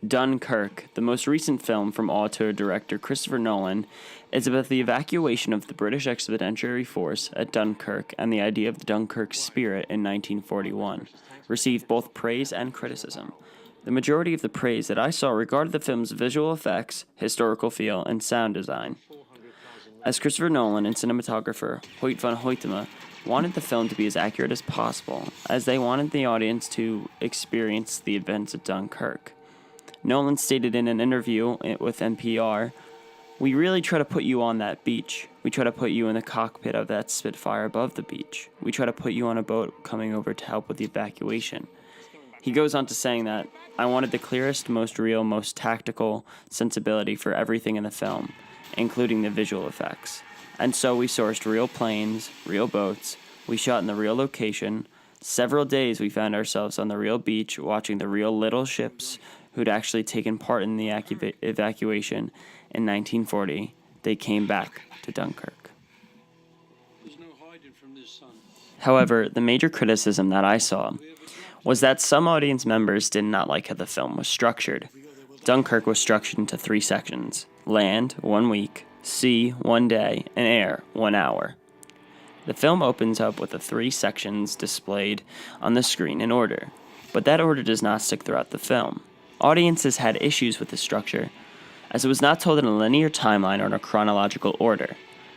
Dunkirk, the most recent film from auteur-director Christopher Nolan, is about the evacuation of the British Expeditionary Force at Dunkirk and the idea of the Dunkirk spirit in 1941. Received both praise and criticism. The majority of the praise that I saw regarded the film's visual effects, historical feel, and sound design. As Christopher Nolan and cinematographer Hoyt van Hoytema wanted the film to be as accurate as possible, as they wanted the audience to experience the events of Dunkirk. Nolan stated in an interview with NPR, "We really try to put you on that beach. We try to put you in the cockpit of that Spitfire above the beach. We try to put you on a boat coming over to help with the evacuation." He goes on to saying that, "I wanted the clearest, most real, most tactical sensibility for everything in the film, including the visual effects. And so we sourced real planes, real boats, we shot in the real location. Several days we found ourselves on the real beach watching the real little ships who'd actually taken part in the evacuation in 1940. They came back to Dunkirk." However, the major criticism that I saw was that some audience members did not like how the film was structured. Dunkirk was structured into 3 sections: land, 1 week, sea, 1 day, and air, 1 hour. The film opens up with the 3 sections displayed on the screen in order, but that order does not stick throughout the film. Audiences had issues with the structure, as it was not told in a linear timeline or in a chronological order.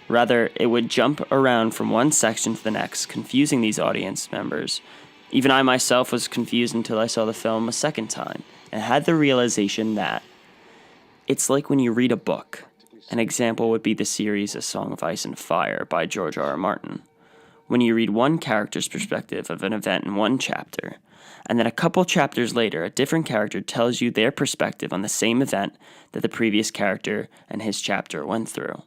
Rather, it would jump around from one section to the next, confusing these audience members. Even I myself was confused until I saw the film a second time, and had the realization that it's like when you read a book. An example would be the series A Song of Ice and Fire by George R. R. Martin. When you read one character's perspective of an event in one chapter, and then a couple chapters later, a different character tells you their perspective on the same event that the previous character and his chapter went through.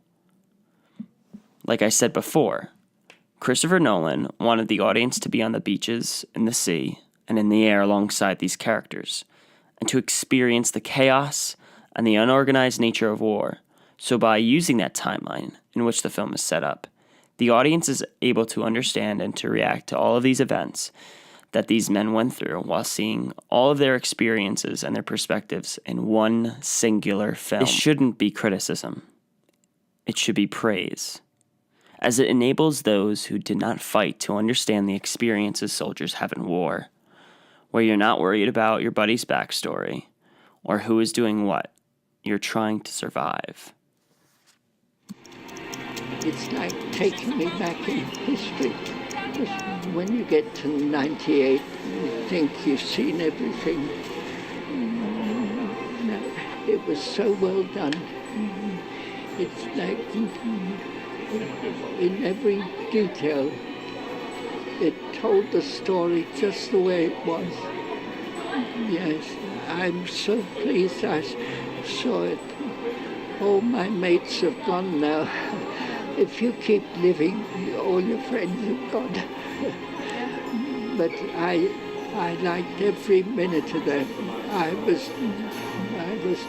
Like I said before, Christopher Nolan wanted the audience to be on the beaches, in the sea, and in the air alongside these characters, and to experience the chaos and the unorganized nature of war. So by using that timeline in which the film is set up, the audience is able to understand and to react to all of these events that these men went through while seeing all of their experiences and their perspectives in one singular film. This shouldn't be criticism. It should be praise, as it enables those who did not fight to understand the experiences soldiers have in war, where you're not worried about your buddy's backstory or who is doing what. You're trying to survive. It's like taking me back in history. When you get to 98, you think you've seen everything. No, it was so well done. It's like in every detail, it told the story just the way it was. Yes, I'm so pleased I saw it. All my mates have gone now. If you keep living, all your friends have gone. But I liked every minute of that. I was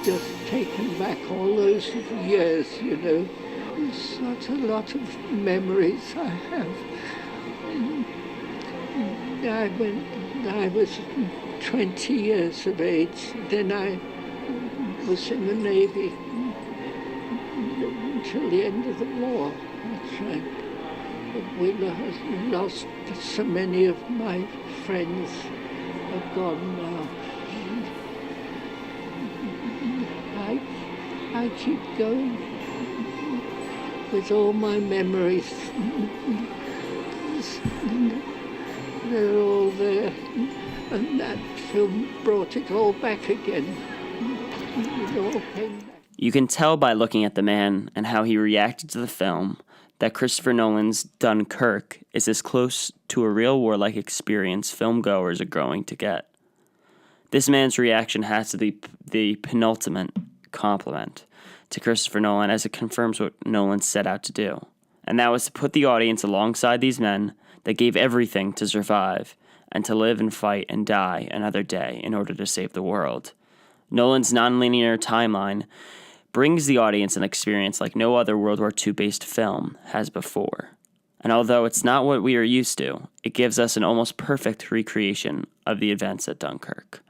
just taken back all those years, you know. Such a lot of memories I have. I was 20 years of age. Then I was in the Navy until the end of the war. That's right. But we lost so many of my friends are gone now. I keep going with all my memories. They're all there, and that film brought it all back again. It all came back. You can tell by looking at the man and how he reacted to the film that Christopher Nolan's Dunkirk is as close to a real war-like experience filmgoers are going to get. This man's reaction has to be the penultimate compliment to Christopher Nolan, as it confirms what Nolan set out to do, and that was to put the audience alongside these men that gave everything to survive and to live and fight and die another day in order to save the world. Nolan's nonlinear timeline brings the audience an experience like no other World War II-based film has before. And although it's not what we are used to, it gives us an almost perfect recreation of the events at Dunkirk.